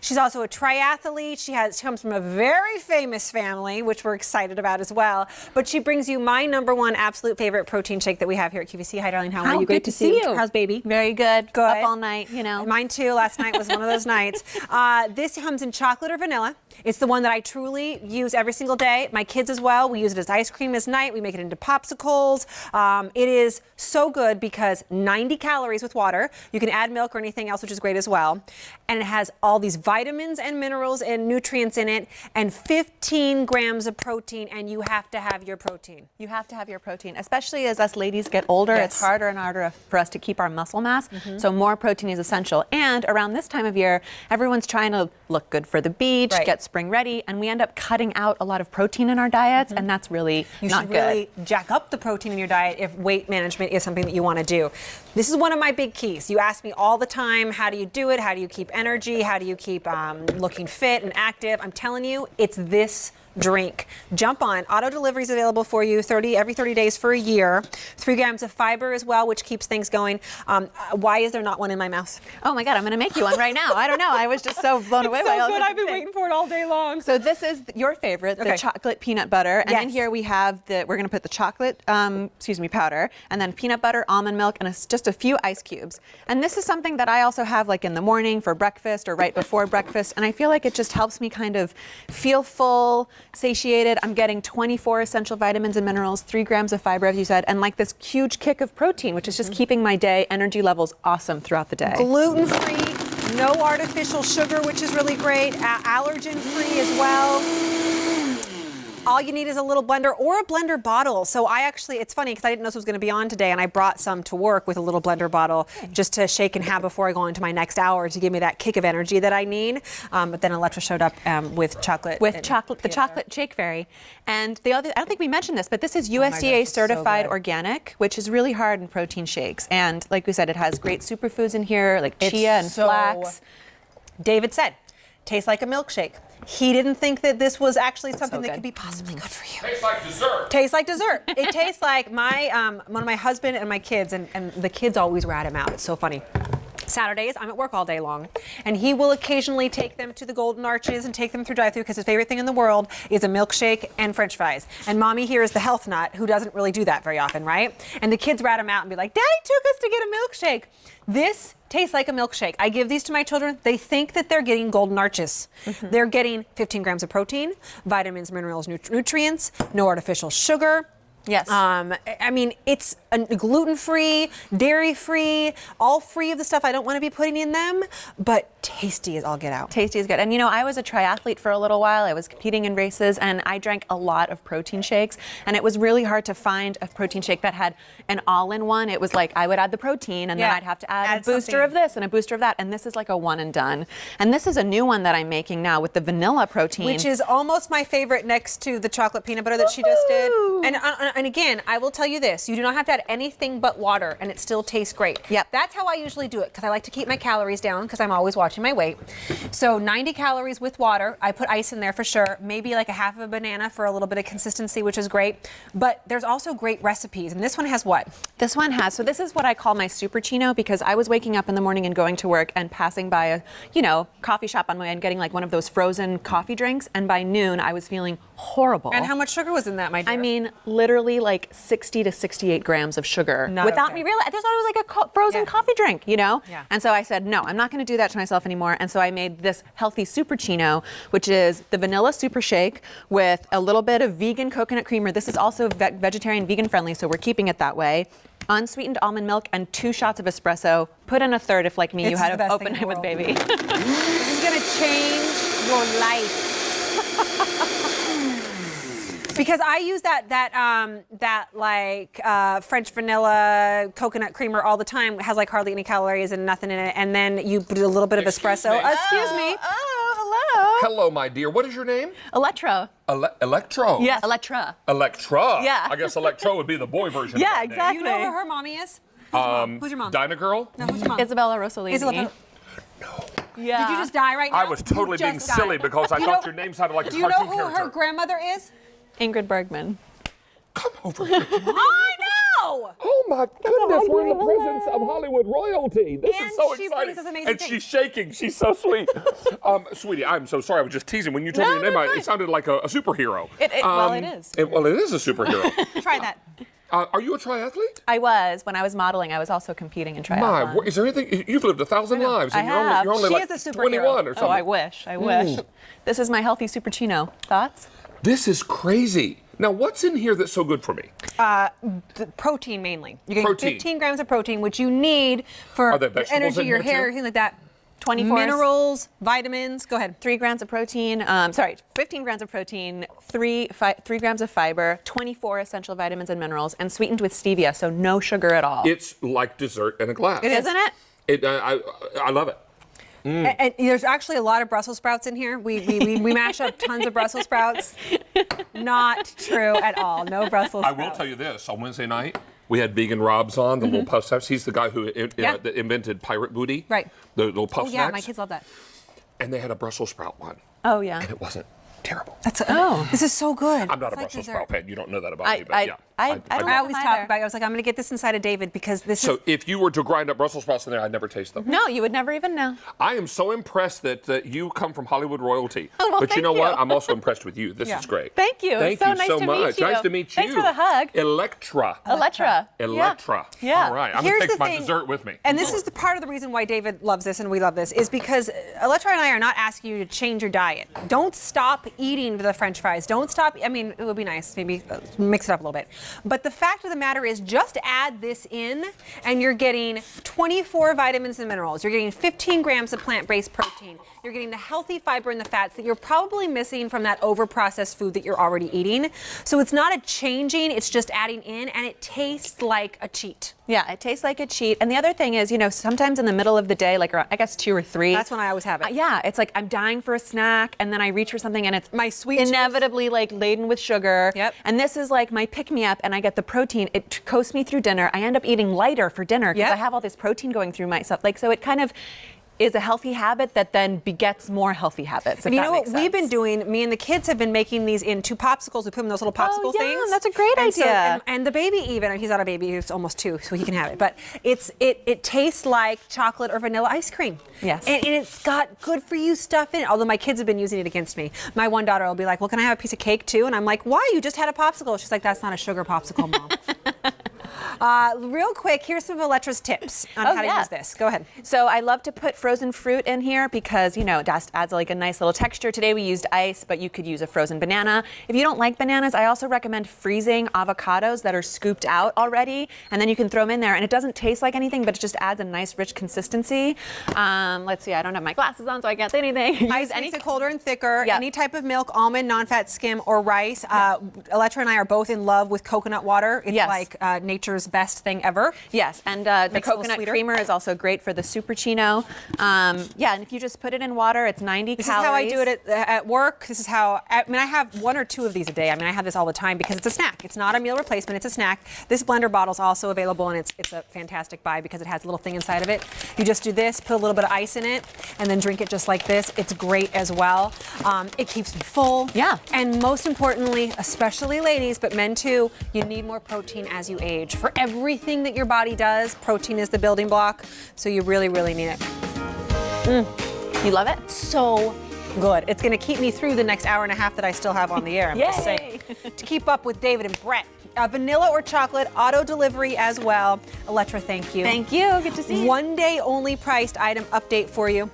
She's also a triathlete. She comes from a very famous family, which we're excited about as well. But she brings you my #1 absolute favorite protein shake that we have here at QVC. Hi, darling. How are you? Great to see you. How's baby? Very good. Good. Up all night, you know. Mine too. Last night was one of those nights. This comes in chocolate or vanilla. It's the one that I truly use every single day. My kids as well. We use it as ice cream as night. We make it into popsicles. It is so good because 90 calories with water. You can add milk or anything else, which is great as well. And it has all these vitamins and minerals and nutrients in it, and 15 grams of protein, and you have to have your protein. You have to have your protein, especially as us ladies get older. Yes. It's harder and harder for us to keep our muscle mass. So more protein is essential. And around this time of year, everyone's trying to look good for the beach, get spring ready, and we end up cutting out a lot of protein in our diets, and that's really You not should good. really jack up the protein in your diet if weight management is something that you want to do. This is one of my big keys. You ask me all the time, how do you do it? How do you keep energy? How do you keep looking fit and active? I'm telling you, it's this drink. Jump on. Auto delivery is available for you every 30 days for a year. 3 grams of fiber as well, which keeps things going. Why is there not one in my mouth? Oh my God, I'm going to make you one right now. I don't know. I was just so blown away by all this. I've been waiting for it all day long. So this is your favorite, the chocolate peanut butter. And in here we have we're going to put the chocolate, powder, and then peanut butter, almond milk, and just a few ice cubes. And this is something that I also have like in the morning for breakfast or right before breakfast. And I feel like it just helps me kind of feel full, satiated. I'm getting 24 essential vitamins and minerals, 3 grams of fiber, as you said, and like this huge kick of protein, which is just keeping my energy levels awesome throughout the day. Gluten-free, no artificial sugar, which is really great. Allergen-free as well. All you need is a little blender or a blender bottle. So it's funny because I didn't know this was going to be on today, and I brought some to work with a little blender bottle just to shake and have before I go into my next hour to give me that kick of energy that I need. But then Electra showed up with chocolate. The chocolate shake fairy. And I don't think we mentioned this, but this is USDA certified organic, which is really hard in protein shakes. And like we said, it has great superfoods in here, like chia and flax. David said, tastes like a milkshake. He didn't think that this was actually something that could be possibly good for you. Tastes like dessert. Tastes like dessert. It tastes like one of my husband and my kids, and the kids always rat him out. It's so funny. Saturdays, I'm at work all day long, and he will occasionally take them to the Golden Arches and take them through drive-thru because his favorite thing in the world is a milkshake and French fries. And mommy here is the health nut who doesn't really do that very often, right? And the kids rat him out and be like, Daddy took us to get a milkshake. This tastes like a milkshake. I give these to my children. They think that they're getting Golden Arches. They're getting 15 grams of protein, vitamins, minerals, nutrients, no artificial sugar. Yes. I mean, it's gluten-free, dairy-free, all free of the stuff I don't want to be putting in them, but tasty as all get out. Tasty is good. And you know, I was a triathlete for a little while. I was competing in races, and I drank a lot of protein shakes, and it was really hard to find a protein shake that had an all-in-one. It was like I would add the protein, and then I'd have to add a booster of this and a booster of that, and this is like a one and done. And this is a new one that I'm making now with the vanilla protein. Which is almost my favorite next to the chocolate peanut butter that she just did. And again, I will tell you this, you do not have to add anything but water and it still tastes great. Yep. That's how I usually do it because I like to keep my calories down because I'm always watching my weight. So 90 calories with water. I put ice in there for sure. Maybe like a half of a banana for a little bit of consistency, which is great. But there's also great recipes. And this one has what? This one has, so this is what I call my Super Chino because I was waking up in the morning and going to work and passing by a, coffee shop on my way and getting like one of those frozen coffee drinks. And by noon, I was feeling horrible. And how much sugar was in that, my dear? I mean, literally like 60 to 68 grams of sugar without me realizing. I thought it was like a frozen coffee drink, Yeah. And so I said, no, I'm not going to do that to myself anymore. And so I made this healthy Super Chino, which is the vanilla super shake with a little bit of vegan coconut creamer. This is also vegetarian, vegan friendly, so we're keeping it that way. Unsweetened almond milk and 2 shots of espresso. Put in a third if, like me, you had an open night with baby. This is going to change your life. Because I use that French vanilla coconut creamer all the time. It has like hardly any calories and nothing in it. And then you put a little bit of espresso. Excuse me. Oh, hello. Hello, my dear. What is your name? Electro. Electro? Yes, Electra. Electra? Yeah. I guess Electro would be the boy version of that exactly. You know who her mommy is? Who's your mom? Dinah Girl? No, who's your mom? Isabella Rossellini. Isabella. No. Yeah. Did you just die right now? I was totally being silly because I thought your name sounded like a cartoon character. Do you know who her grandmother is? Ingrid Bergman. Come over here. I know! No! Oh my goodness, we're in the presence of Hollywood royalty. This And is so she exciting. brings us amazing and things. she's shaking. She's so sweet. Sweetie, I'm so sorry. I was just teasing. When you told me your name, it sounded like a superhero. Well, it is. Well, it is a superhero. Try that. Are you a triathlete? I was. When I was modeling, I was also competing in triathlon. Is there anything? You've lived 1,000 lives, and have. you're only She like is a superhero. 21 or something. Oh, I wish. I wish. This is my healthy Super Chino. Thoughts? This is crazy. Now, what's in here that's so good for me? The protein mainly. You're getting Protein. 15 grams of protein, which you need for Are there your vegetables energy, in your here, hair, too? everything like that. 24 Minerals, vitamins. Go ahead. 3 grams of protein. 15 grams of protein, 3 grams of fiber, 24 essential vitamins and minerals, and sweetened with stevia, so no sugar at all. It's like dessert in a glass. It is. Isn't it? I love it. And there's actually a lot of Brussels sprouts in here. We mash up tons of Brussels sprouts. Not true at all. No Brussels I sprouts. will tell you this. On Wednesday night, we had Vegan Rob's on, the little puff snacks. He's the guy who that invented Pirate Booty. Right. The little puff Oh, yeah, snacks. my kids love that. And they had a Brussels sprout one. Oh, yeah. And it wasn't terrible. This is so good. I'm not a It's like Brussels dessert. sprout fan. You don't know that about I- me, but I- yeah. I don't I know. always talk either. about it. I was like, I'm going to get this inside of David because this So is. if you were to grind up Brussels sprouts in there, I'd never taste them. No, you would never even know. I am so impressed that you come from Hollywood royalty. Oh, well, but you thank know what? you. I'm also impressed with you. This Yeah. is great. Thank you. Thank It's so you nice so to much. meet you. Nice to meet you. Thanks for the hug. Electra. Electra. Electra. Yeah. All right. I'm Here's going to take the my thing, dessert with me. And this is the part of the reason why David loves this and we love this is because Electra and I are not asking you to change your diet. Don't stop eating the French fries. Don't stop. I mean, it would be nice, maybe mix it up a little bit. But the fact of the matter is just add this in and you're getting 24 vitamins and minerals. You're getting 15 grams of plant-based protein. You're getting the healthy fiber and the fats that you're probably missing from that over-processed food that you're already eating. So it's not a changing, it's just adding in, and it tastes like a cheat. Yeah, it tastes like a cheat. And the other thing is, sometimes in the middle of the day, like around, I guess 2 or 3. That's when I always have it. Yeah, it's like I'm dying for a snack, and then I reach for something, and it's My sweet juice. inevitably like laden with sugar. Yep. And this is like my pick-me-up, and I get the protein. It coasts me through dinner. I end up eating lighter for dinner because Yep. I have all this protein going through myself. Like, so it kind of is a healthy habit that then begets more healthy habits. And you know what we've been doing? Me and the kids have been making these into popsicles. We put them in those little popsicle yeah, things. that's a great and idea. And the baby even, he's not a baby, he's almost 2, so he can have it. But it tastes like chocolate or vanilla ice cream. Yes. And it's got good for you stuff in it. Although my kids have been using it against me. My one daughter will be like, well, can I have a piece of cake too? And I'm like, why? You just had a popsicle. She's like, that's not a sugar popsicle, Mom. Real quick, here's some of Electra's tips on how to use this. Go ahead. So I love to put frozen fruit in here because, it just adds like a nice little texture. Today we used ice, but you could use a frozen banana. If you don't like bananas, I also recommend freezing avocados that are scooped out already, and then you can throw them in there. And it doesn't taste like anything, but it just adds a nice, rich consistency. Let's see, I don't have my glasses on, so I can't say anything. Ice makes it colder and thicker. Yep. Any type of milk, almond, non-fat skim, or rice. Electra and I are both in love with coconut water. It's Yes. like nature's best thing ever. Yes, and the Makes it a little coconut sweeter. creamer is also great for the Super Chino. And if you just put it in water, it's 90 This calories. is how I do it at work. This is how, I have 1 or 2 of these a day. I have this all the time because it's a snack. It's not a meal replacement, it's a snack. This blender bottle is also available and it's a fantastic buy because it has a little thing inside of it. You just do this, put a little bit of ice in it, and then drink it just like this. It's great as well. It keeps me full. Yeah. And most importantly, especially ladies, but men too, you need more protein as you age. For everything that your body does, protein is the building block, so you really, really need it. You love it? So good. It's going to keep me through the next hour and a half that I still have on the air. I'm just Yay. saying. To keep up with David and Brett. Vanilla or chocolate, auto delivery as well. Electra, thank you. Thank you. Good to see you. 1 day only priced item update for you.